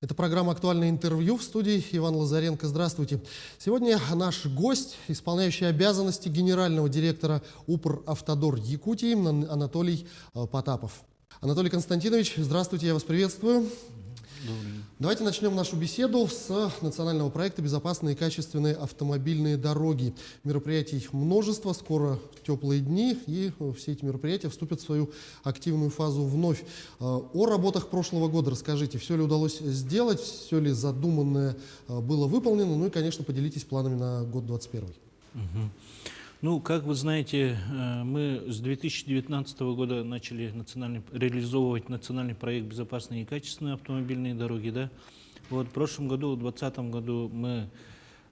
Это программа «Актуальное интервью», в студии Иван Лазаренко. Здравствуйте. Сегодня наш гость, исполняющий обязанности генерального директора Упр-Автодор Якутии Анатолий Потапов. Анатолий Константинович, здравствуйте, я вас приветствую. Добрый. Давайте начнем нашу беседу с национального проекта «Безопасные и качественные автомобильные дороги». Мероприятий множество, скоро теплые дни, и все эти мероприятия вступят в свою активную фазу вновь. О работах прошлого года расскажите, все ли удалось сделать, все ли задуманное было выполнено, ну и, конечно, поделитесь планами на год 2021. Ну, как вы знаете, мы с 2019 года начали реализовывать национальный проект «Безопасные и качественные автомобильные дороги». Да? Вот в прошлом году, в 2020 году, мы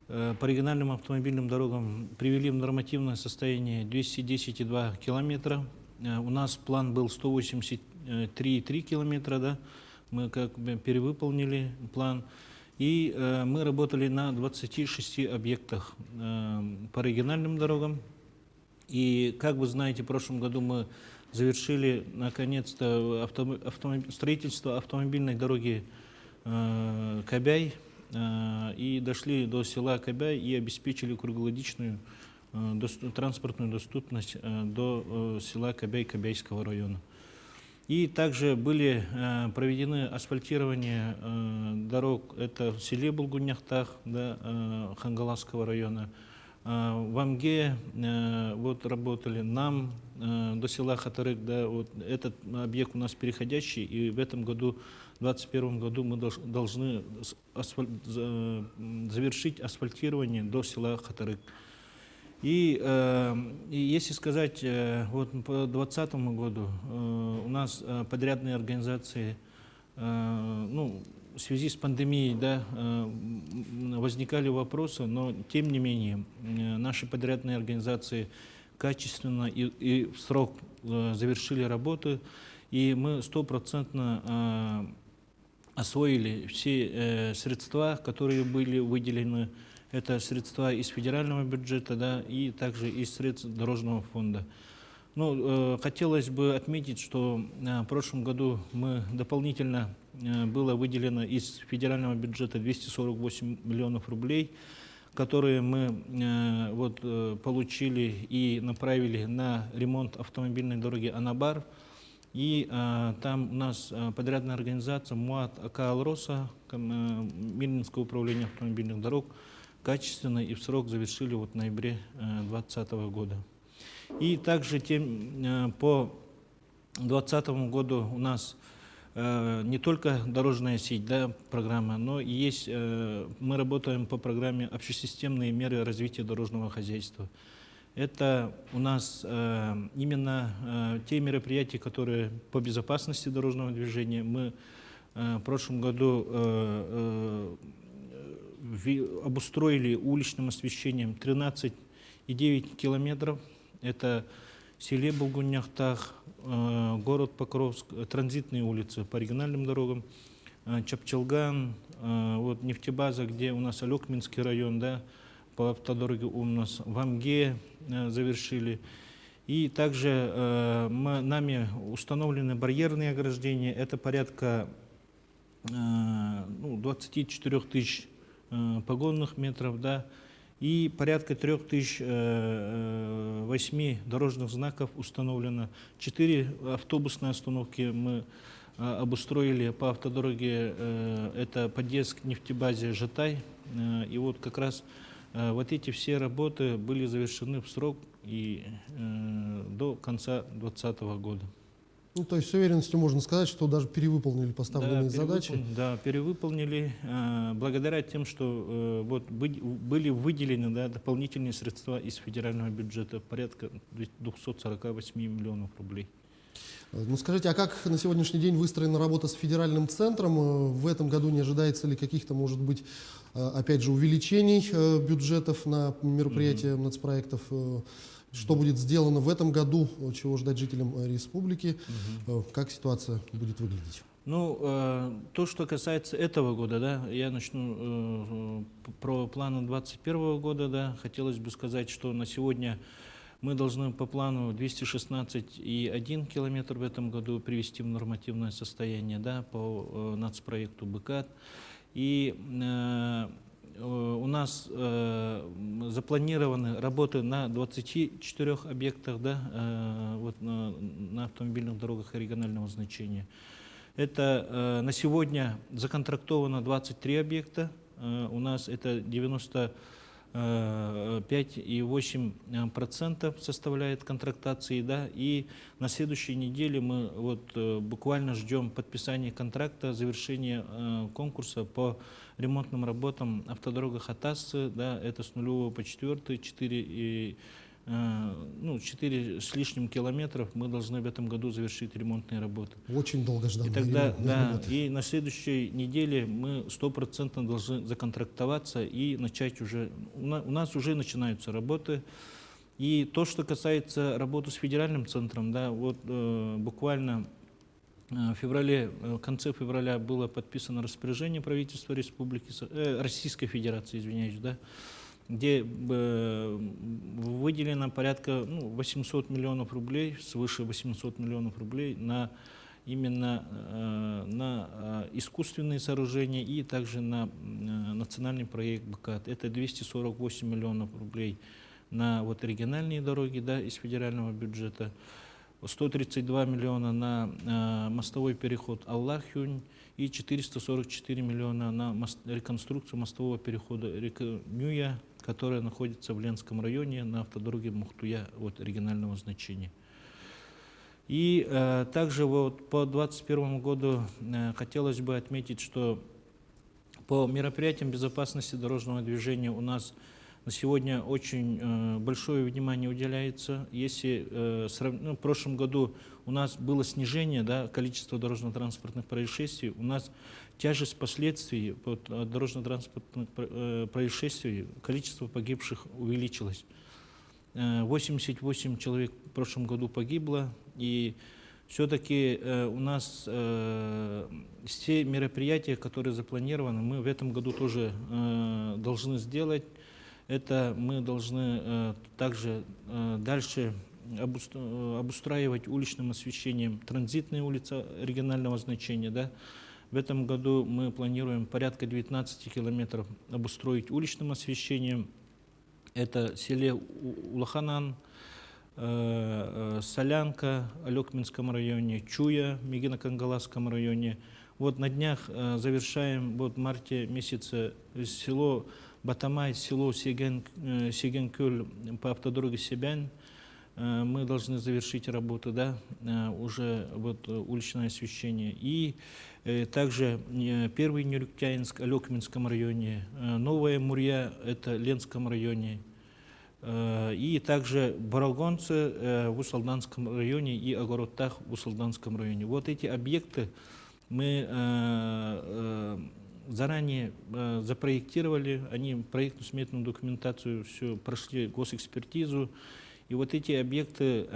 по региональным автомобильным дорогам привели в нормативное состояние 210,2 километра. У нас план был 183,3 километра, да? Мы как бы перевыполнили план. И мы работали на 26 объектах по региональным дорогам. И, как вы знаете, в прошлом году мы завершили, наконец-то, строительство автомобильной дороги Кабяй. И дошли до села Кабяй и обеспечили круглогодичную транспортную доступность до села Кабяй Кабяйского района. И также были проведены асфальтирование дорог, это в селе Булгуньяхтах, да, Хангаласского района, в Амге вот работали, нам до села Хатарык, да, вот этот объект у нас переходящий, и в этом году, в 2021 году мы должны завершить асфальтирование до села Хатарык. И если сказать, вот по 2020 году у нас подрядные организации, ну, в связи с пандемией, да, возникали вопросы, но тем не менее наши подрядные организации качественно и в срок завершили работы, и мы 100% освоили все средства, которые были выделены. Это средства из федерального бюджета, да, и также из средств дорожного фонда. Ну, хотелось бы отметить, что в прошлом году мы дополнительно было выделено из федерального бюджета 248 миллионов рублей, которые мы вот, получили и направили на ремонт автомобильной дороги Анабар. И там у нас подрядная организация МУАТ АК «Алроса», Минское управление автомобильных дорог, качественно и в срок завершили вот в ноябре 2020 года. И также по 2020 году у нас не только дорожная сеть, да, программа, но и есть, мы работаем по программе «Общесистемные меры развития дорожного хозяйства». Это у нас именно те мероприятия, которые по безопасности дорожного движения. Мы в прошлом году обустроили уличным освещением 13,9 километров. Это селе Булгуньяхтах, город Покровск, транзитные улицы по региональным дорогам, Чапчалган, вот нефтебаза, где у нас Алекминский район, да, по автодороге у нас в Амге завершили. И также нами установлены барьерные ограждения, это порядка 24 тысяч погонных метров, да, и порядка 3008 дорожных знаков установлено. 4 автобусные остановки мы обустроили по автодороге, это подъезд к нефтебазе Жатай, и вот как раз вот эти все работы были завершены в срок и до конца 2020 года. Ну, то есть с уверенностью можно сказать, что даже перевыполнили поставленные задачи. Да, перевыполнили, благодаря тем, что вот были выделены, да, дополнительные средства из федерального бюджета, порядка 248 миллионов рублей. Ну, скажите, а как на сегодняшний день выстроена работа с федеральным центром? В этом году не ожидается ли каких-то, может быть, опять же, увеличений бюджетов на мероприятия нацпроектов? Что будет сделано в этом году, чего ждать жителям республики, как ситуация будет выглядеть? Ну, то, что касается этого года, да, я начну про планы 2021 года, да, хотелось бы сказать, что на сегодня Мы должны по плану 216,1 километр в этом году привести в нормативное состояние, да, по нацпроекту БКАТ. И у нас запланированы работы на 24 объектах, да, вот на автомобильных дорогах регионального значения. Это на сегодня законтрактовано 23 объекта. У нас это 95,8% составляет контрактации, да, и на следующей неделе мы вот буквально ждем подписания контракта, завершения конкурса по ремонтным работам автодорога Хатасы, да, это с 0 по 4, 4 с лишним километров мы должны в этом году завершить ремонтные работы. Очень долгожданные И тогда, ремонтные да, работы. и на следующей неделе мы 100% должны законтрактоваться и начать уже, у нас уже начинаются работы. И то, что касается работы с федеральным центром, да, вот буквально в конце февраля было подписано распоряжение правительства Российской Федерации, извиняюсь, да, где выделено порядка 800 миллионов рублей, свыше 800 миллионов рублей именно на искусственные сооружения и также на национальный проект БКАТ. Это 248 миллионов рублей на вот региональные дороги, да, из федерального бюджета, 132 миллиона на мостовой переход Аллах-Юнь и 444 миллиона на реконструкцию мостового перехода река Нюя, которая находится в Ленском районе на автодороге Мухтуя вот, регионального значения. И также вот по 2021 году хотелось бы отметить, что по мероприятиям безопасности дорожного движения у нас на сегодня очень большое внимание уделяется. Если в прошлом году у нас было снижение, да, количества дорожно-транспортных происшествий, у нас тяжесть последствий от дорожно-транспортных происшествий, количество погибших увеличилось. 88 человек в прошлом году погибло, и все-таки у нас все мероприятия, которые запланированы, мы в этом году тоже должны сделать. Это мы должны также дальше обустраивать уличным освещением транзитные улицы регионального значения. Да. В этом году мы планируем порядка 19 километров обустроить уличным освещением. Это селе Улаханан, Солянка в Алекминском районе, Чуя в Мегино-Кангаласском районе. Вот на днях завершаем, вот в марте месяце, село Батамай, село Сегенкюль по автодороге Себянь. Мы должны завершить работу, да, уже вот уличное освещение. И также Первый Нюрюктяинск, Алекминском районе, Новая Мурья, это Ленском районе. И также Барагонцы в Усалданском районе и Огородтах в Усалданском районе. Вот эти объекты мы заранее запроектировали, они проектно-сметную документацию все прошли госэкспертизу. И вот эти объекты,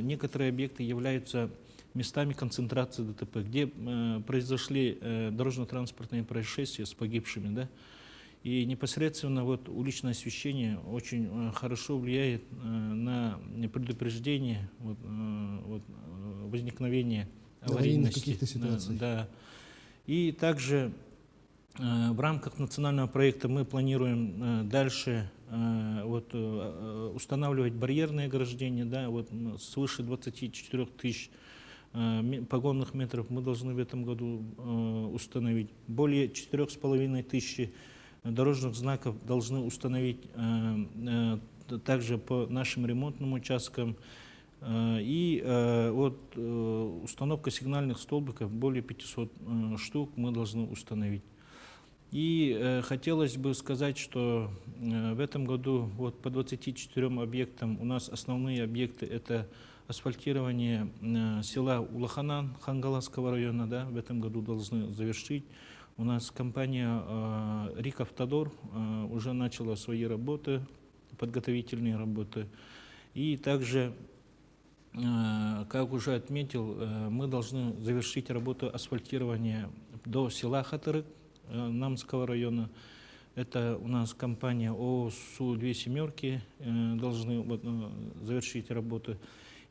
некоторые объекты являются местами концентрации ДТП, где произошли дорожно-транспортные происшествия с погибшими, да. И непосредственно вот уличное освещение очень хорошо влияет на предупреждение возникновения аварийности. Каких-то ситуаций. Да. И также в рамках национального проекта мы планируем дальше устанавливать барьерные ограждения, да, вот свыше 24 тысяч погонных метров мы должны в этом году установить. Более 4,5 тысяч дорожных знаков должны установить также по нашим ремонтным участкам. И установка сигнальных столбиков, более 500 штук мы должны установить. И хотелось бы сказать, что в этом году вот по 24 объектам у нас основные объекты это асфальтирование села Улаханан Хангаласского района, да, в этом году должны завершить. У нас компания РИК Автодор уже начала свои работы, подготовительные работы. И также, как уже отметил, мы должны завершить работу асфальтирования до села Хатырык Намского района. Это у нас компания ООО СУ-2 «Семерки» должны завершить работу.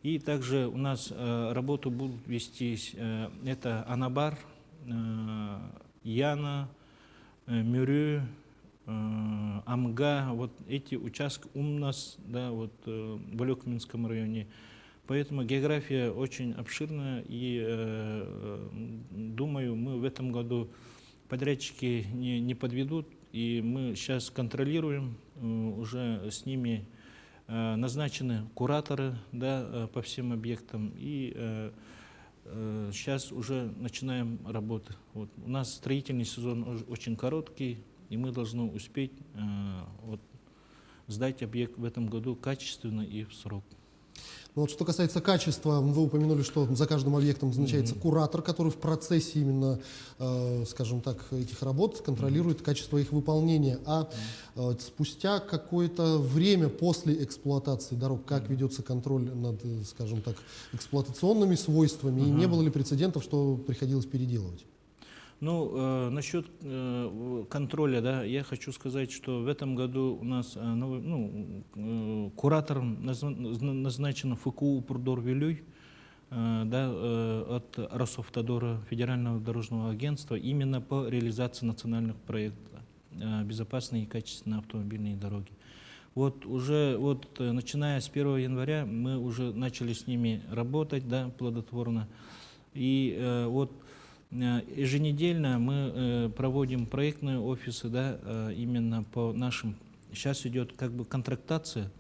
И также у нас работу будут вестись, это Анабар, Яна, Мюрю, Амга, вот эти участки у нас, да, вот в Алекминском районе. Поэтому география очень обширная, и думаю, мы в этом году подрядчики не подведут, и мы сейчас контролируем, уже с ними назначены кураторы, да, по всем объектам, и сейчас уже начинаем работы. Вот. У нас строительный сезон очень короткий, и мы должны успеть сдать объект в этом году качественно и в срок. Ну, вот что касается качества, вы упомянули, что за каждым объектом назначается куратор, который в процессе именно, скажем так, этих работ контролирует качество их выполнения. А спустя какое-то время после эксплуатации дорог, как ведется контроль над, скажем так, эксплуатационными свойствами, и не было ли прецедентов, что приходилось переделывать? Ну, насчет контроля, да, я хочу сказать, что в этом году у нас куратором назначен ФКУ Прудор-Вилюй, да, от Росавтодора, Федерального дорожного агентства, именно по реализации национальных проектов безопасные и качественные автомобильные дороги. Вот уже начиная с 1 января мы уже начали с ними работать, да, плодотворно. И еженедельно мы проводим проектные офисы, да, именно по нашим. Сейчас идет как бы контрактация,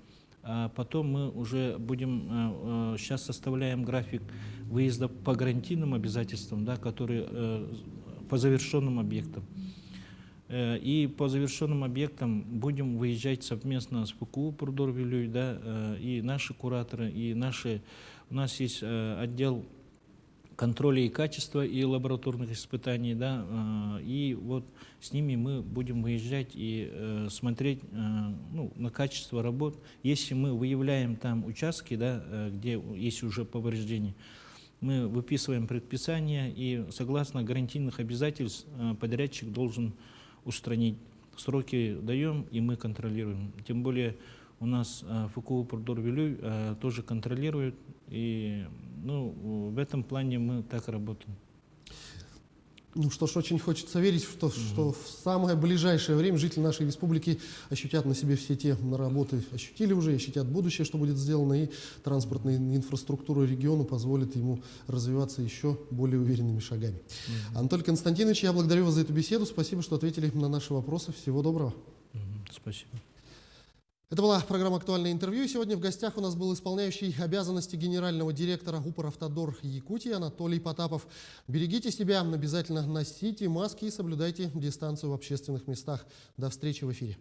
а потом мы уже будем, сейчас составляем график выезда по гарантийным обязательствам, да, которые по завершенным объектам. И по завершенным объектам будем выезжать совместно с ФКУ Прудор-Вилюй, да, и наши кураторы, и у нас есть отдел контроля и качества и лабораторных испытаний, да, и вот с ними мы будем выезжать и смотреть на качество работ. Если мы выявляем там участки, да, где есть уже повреждения, мы выписываем предписание, и согласно гарантийных обязательств подрядчик должен устранить. Сроки даем, и мы контролируем. Тем более у нас ФКУ Прудор-Вилюй тоже контролирует, и в этом плане мы так работаем. Ну что ж, очень хочется верить, что в самое ближайшее время жители нашей республики ощутят на себе все те работы, ощутили уже, ощутят будущее, что будет сделано, и транспортная инфраструктура региона позволит ему развиваться еще более уверенными шагами. Анатолий Константинович, я благодарю вас за эту беседу. Спасибо, что ответили на наши вопросы. Всего доброго. Спасибо. Это была программа «Актуальное интервью». Сегодня в гостях у нас был исполняющий обязанности генерального директора Укравтодор Якутии Анатолий Потапов. Берегите себя, обязательно носите маски и соблюдайте дистанцию в общественных местах. До встречи в эфире.